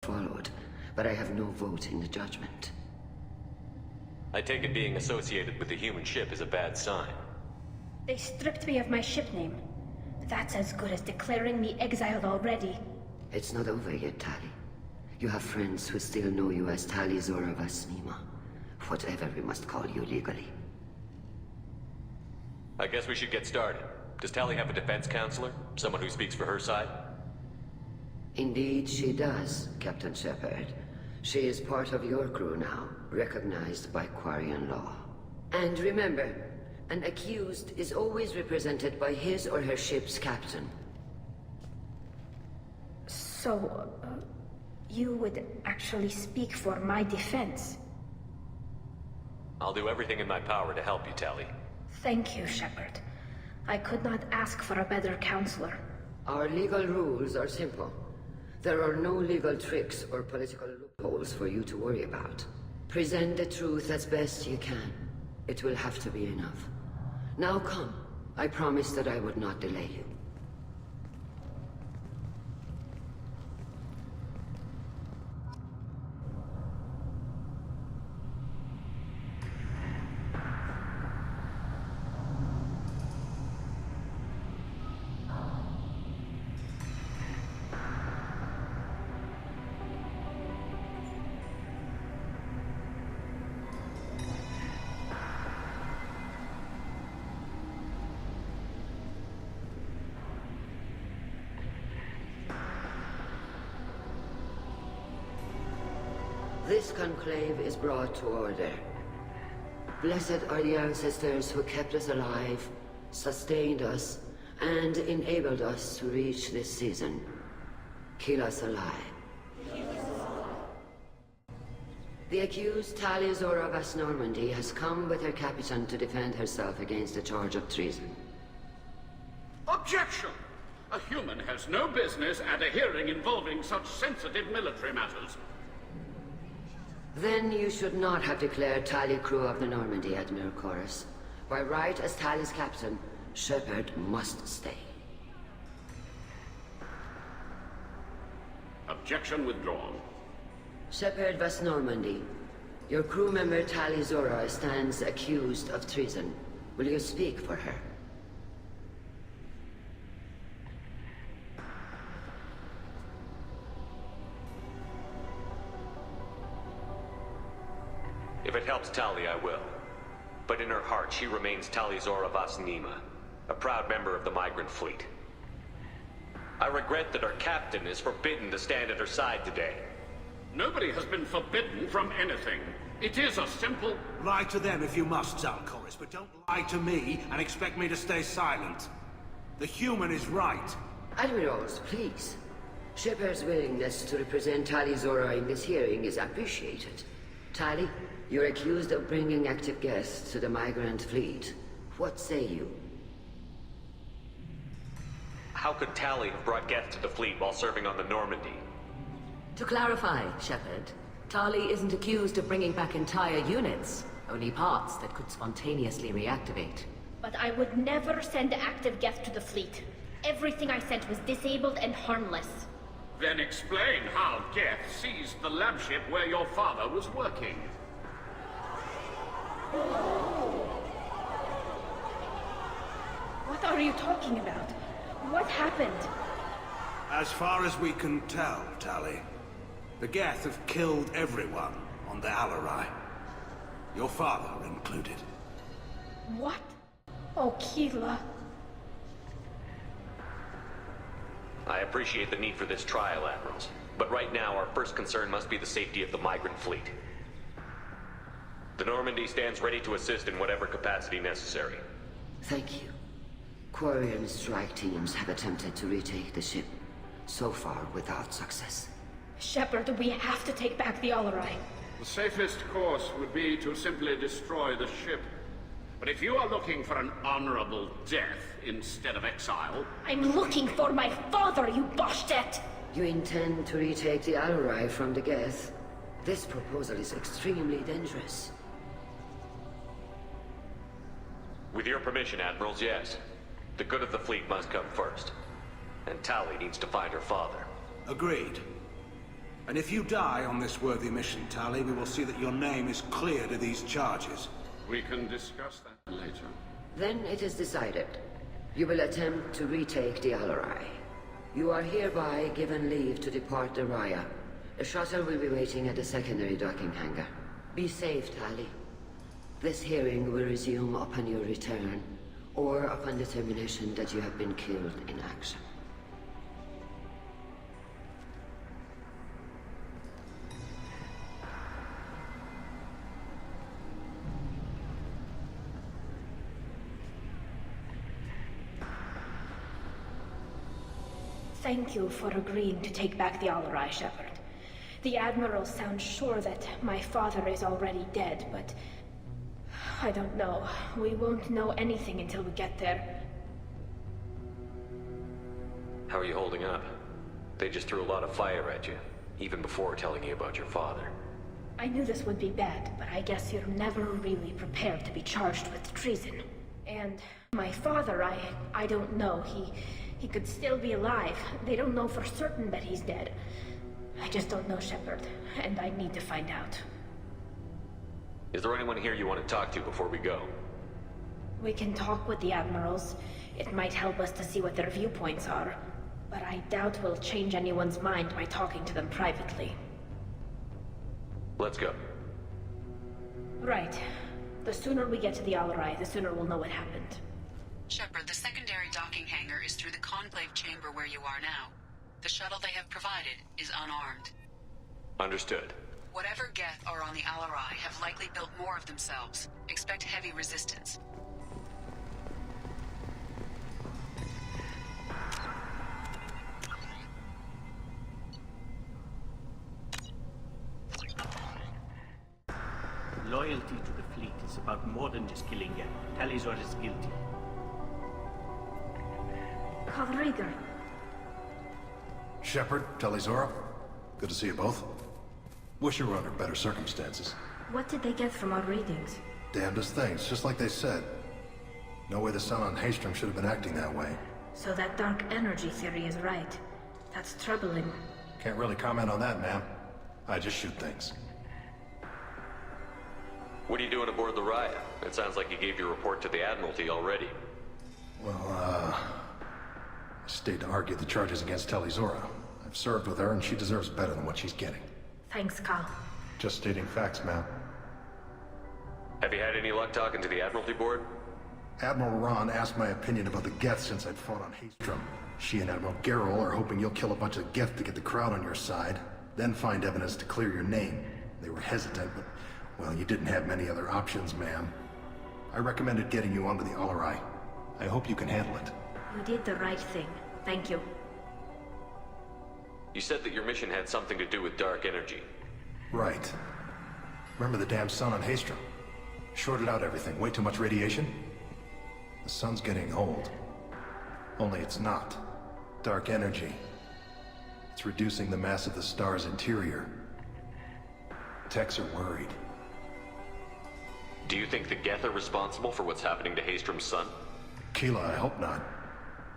followed, but I have no vote in the judgment. I take it being associated with the human ship is a bad sign. They stripped me of my ship name. That's as good as declaring me exiled already. It's not over yet, Tali. You have friends who still know you as Tali Zora Vasnima. Whatever we must call you legally. I guess we should get started. Does Tali have a defense counselor? Someone who speaks for her side? Indeed, she does, Captain Shepard. She is part of your crew now, recognized by Quarian law. And remember, an accused is always represented by his or her ship's captain. So, you would actually speak for my defense? I'll do everything in my power to help you, Tali. Thank you, Shepard. I could not ask for a better counselor. Our legal rules are simple. There are no legal tricks or political loopholes for you to worry about. Present the truth as best you can. It will have to be enough. Now come. I promised that I would not delay you. This conclave is brought to order. Blessed are the ancestors who kept us alive, sustained us, and enabled us to reach this season. Keep us alive. The accused Tali Zora Vas Normandy has come with her captain to defend herself against a charge of treason. Objection! A human has no business at a hearing involving such sensitive military matters. Then you should not have declared Tali crew of the Normandy, Admiral Chorus. By right as Tali's captain, Shepard must stay. Objection withdrawn. Shepard Vas Normandy, your crew member Tali Zora stands accused of treason. Will you speak for her? If it helps Tali, I will. But in her heart, she remains Tali Zora Vas Nima, a proud member of the migrant fleet. I regret that our captain is forbidden to stand at her side today. Nobody has been forbidden from anything. It is a simple... Lie to them if you must, Zalcoris, but don't lie to me and expect me to stay silent. The human is right. Admirals, please. Shepard's willingness to represent Tali Zora in this hearing is appreciated. Tali, you're accused of bringing active guests to the migrant fleet. What say you? How could Tali have brought guests to the fleet while serving on the Normandy? To clarify, Shepard, Tali isn't accused of bringing back entire units, only parts that could spontaneously reactivate. But I would never send active guests to the fleet. Everything I sent was disabled and harmless. Then explain how Geth seized the lab ship where your father was working. What are you talking about? What happened? As far as we can tell, Tali, the Geth have killed everyone on the Alarai. Your father included. What? Oh, Keela. I appreciate the need for this trial, Admirals. But right now, our first concern must be the safety of the migrant fleet. The Normandy stands ready to assist in whatever capacity necessary. Thank you. Quarian strike teams have attempted to retake the ship, so far without success. Shepard, we have to take back the Alarai. The safest course would be to simply destroy the ship. But if you are looking for an honorable death instead of exile... I'm looking for my father, you Boshtet! You intend to retake the Alarai from the Geth? This proposal is extremely dangerous. With your permission, Admirals, yes. The good of the fleet must come first. And Tali needs to find her father. Agreed. And if you die on this worthy mission, Tali, we will see that your name is cleared of these charges. We can discuss that later. Then it is decided. You will attempt to retake the Alarai. You are hereby given leave to depart the Raya. The shuttle will be waiting at the secondary docking hangar. Be safe, Tali. This hearing will resume upon your return, or upon determination that you have been killed in action. Thank you for agreeing to take back the Alarai, Shepard. The Admiral sounds sure that my father is already dead, but... I don't know. We won't know anything until we get there. How are you holding up? They just threw a lot of fire at you, even before telling you about your father. I knew this would be bad, but I guess you're never really prepared to be charged with treason. And my father, I don't know. He could still be alive. They don't know for certain that he's dead. I just don't know, Shepard, and I need to find out. Is there anyone here you want to talk to before we go? We can talk with the Admirals. It might help us to see what their viewpoints are. But I doubt we'll change anyone's mind by talking to them privately. Let's go. Right. The sooner we get to the Alarai, the sooner we'll know what happened. Shepard, the secondary docking hangar is through the conclave chamber where you are now. The shuttle they have provided is unarmed. Understood. Whatever Geth are on the Alarai have likely built more of themselves. Expect heavy resistance. Loyalty to the fleet is about more than just killing Geth. Talizor is guilty. Calriga. Shepard, Talizora, good to see you both. Wish you were under better circumstances. What did they get from our readings? Damnedest things, just like they said. No way the sun on Haystrom should have been acting that way. So that dark energy theory is right. That's troubling. Can't really comment on that, ma'am. I just shoot things. What are you doing aboard the Raya? It sounds like you gave your report to the Admiralty already. Well, I stayed to argue the charges against Talizora. I've served with her, and she deserves better than what she's getting. Thanks, Cal. Just stating facts, ma'am. Have you had any luck talking to the Admiralty Board? Admiral Ron asked my opinion about the Geth since I'd fought on Haystrom. She and Admiral Garrel are hoping you'll kill a bunch of Geth to get the crowd on your side, then find evidence to clear your name. They were hesitant, but, well, you didn't have many other options, ma'am. I recommended getting you onto the Alarai. I hope you can handle it. You did the right thing. Thank you. You said that your mission had something to do with dark energy. Right. Remember the damn sun on Haystrom? Shorted out everything. Way too much radiation? The sun's getting old. Only it's not. Dark energy. It's reducing the mass of the star's interior. Techs are worried. Do you think the Geth are responsible for what's happening to Haystrom's sun? Keela, I hope not.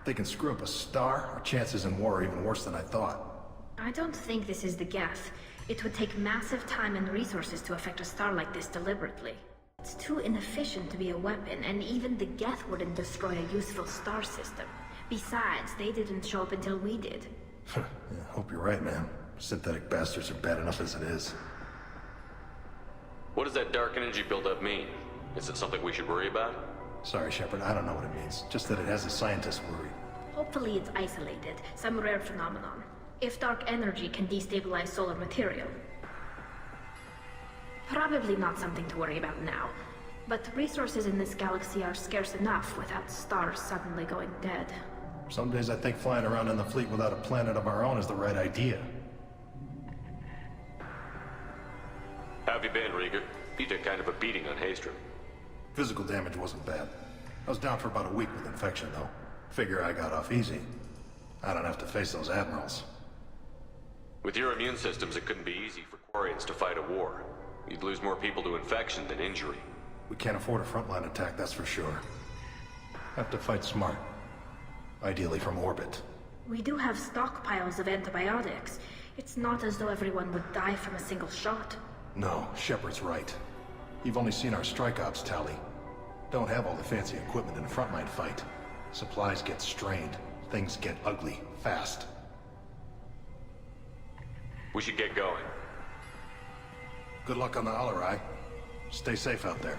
If they can screw up a star, our chances in war are even worse than I thought. I don't think this is the Geth. It would take massive time and resources to affect a star like this deliberately. It's too inefficient to be a weapon, and even the Geth wouldn't destroy a useful star system. Besides, they didn't show up until we did. Yeah, hope you're right, man. Synthetic bastards are bad enough as it is. What does that dark energy buildup mean? Is it something we should worry about? Sorry, Shepard, I don't know what it means. Just that it has the scientists worried. Hopefully it's isolated, some rare phenomenon. If dark energy can destabilize solar material. Probably not something to worry about now. But resources in this galaxy are scarce enough without stars suddenly going dead. Some days I think flying around in the fleet without a planet of our own is the right idea. How have you been, Rieger? You took kind of a beating on Haystrom. Physical damage wasn't bad. I was down for about a week with infection, though. Figure I got off easy. I don't have to face those admirals. With your immune systems, it couldn't be easy for Quarians to fight a war. You'd lose more people to infection than injury. We can't afford a frontline attack, that's for sure. Have to fight smart. Ideally from orbit. We do have stockpiles of antibiotics. It's not as though everyone would die from a single shot. No, Shepard's right. You've only seen our strike ops, Tali. Don't have all the fancy equipment in a frontline fight. Supplies get strained. Things get ugly, fast. We should get going. Good luck on the Alarai. Stay safe out there.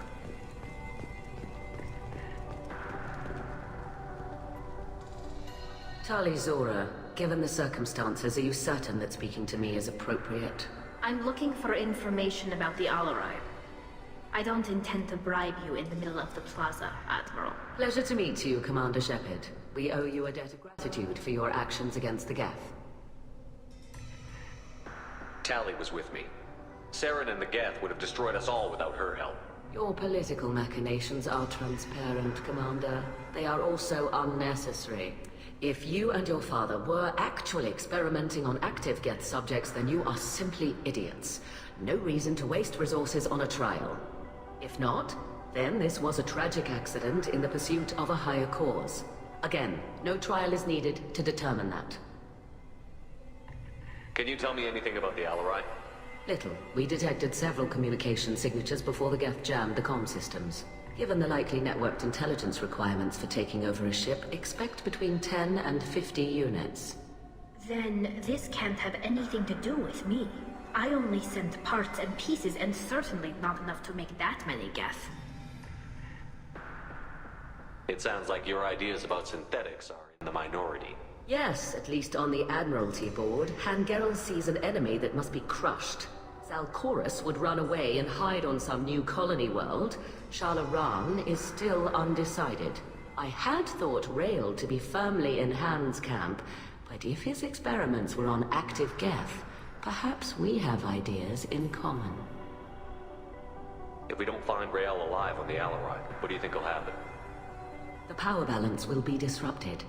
Tali Zora, given the circumstances, are you certain that speaking to me is appropriate? I'm looking for information about the Alarai. I don't intend to bribe you in the middle of the plaza, Admiral. Pleasure to meet you, Commander Shepard. We owe you a debt of gratitude for your actions against the Geth. Tali was with me. Saren and the Geth would have destroyed us all without her help. Your political machinations are transparent, Commander. They are also unnecessary. If you and your father were actually experimenting on active Geth subjects, then you are simply idiots. No reason to waste resources on a trial. If not, then this was a tragic accident in the pursuit of a higher cause. Again, no trial is needed to determine that. Can you tell me anything about the Alarai? Little. We detected several communication signatures before the Geth jammed the comm systems. Given the likely networked intelligence requirements for taking over a ship, expect between 10 and 50 units. Then this can't have anything to do with me. I only sent parts and pieces, and certainly not enough to make that many Geth. It sounds like your ideas about synthetics are in the minority. Yes, at least on the Admiralty board, Hangerel sees an enemy that must be crushed. Zalcorus would run away and hide on some new colony world. Shalaran is still undecided. I had thought Rael to be firmly in Han's camp, but if his experiments were on active Geth, perhaps we have ideas in common. If we don't find Rael alive on the Alarai, what do you think will happen? The power balance will be disrupted.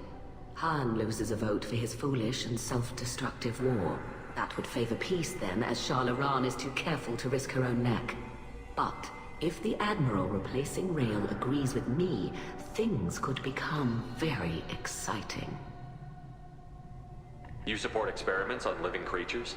Han loses a vote for his foolish and self-destructive war. That would favor peace then, as Shalaran is too careful to risk her own neck. But if the Admiral replacing Rael agrees with me, things could become very exciting. You support experiments on living creatures?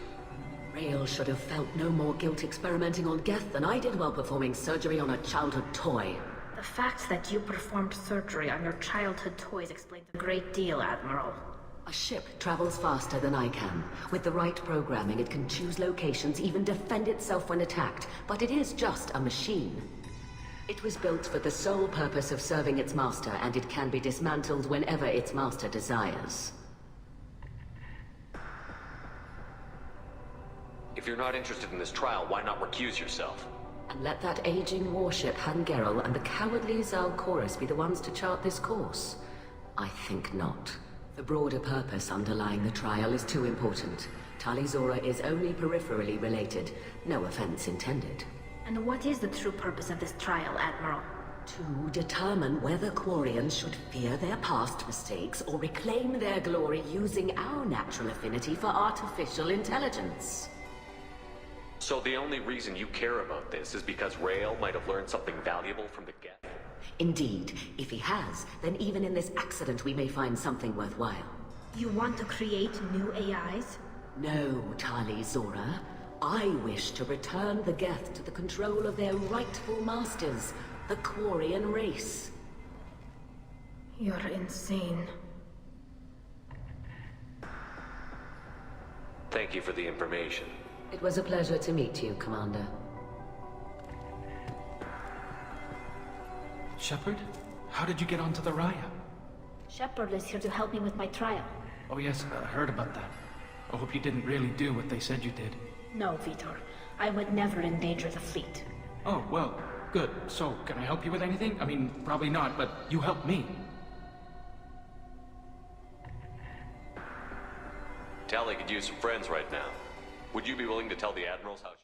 Rael should have felt no more guilt experimenting on Geth than I did while performing surgery on a childhood toy. The fact that you performed surgery on your childhood toys explains a great deal, Admiral. A ship travels faster than I can. With the right programming, it can choose locations, even defend itself when attacked. But it is just a machine. It was built for the sole purpose of serving its master, and it can be dismantled whenever its master desires. If you're not interested in this trial, why not recuse yourself? And let that aging warship Hangerel and the cowardly Zalcorus be the ones to chart this course? I think not. The broader purpose underlying the trial is too important. Tali Zora is only peripherally related. No offense intended. And what is the true purpose of this trial, Admiral? To determine whether Quarians should fear their past mistakes or reclaim their glory using our natural affinity for artificial intelligence. So the only reason you care about this is because Rael might have learned something valuable from the Geth? Indeed. If he has, then even in this accident we may find something worthwhile. You want to create new AIs? No, Tali Zora. I wish to return the Geth to the control of their rightful masters, the Quarian race. You're insane. Thank you for the information. It was a pleasure to meet you, Commander. Shepard? How did you get onto the Raya? Shepard is here to help me with my trial. Oh yes, I heard about that. I hope you didn't really do what they said you did. No, Vitor. I would never endanger the fleet. Oh, well, good. So, can I help you with anything? I mean, probably not, but you helped me. Tali could use some friends right now. Would you be willing to tell the admirals how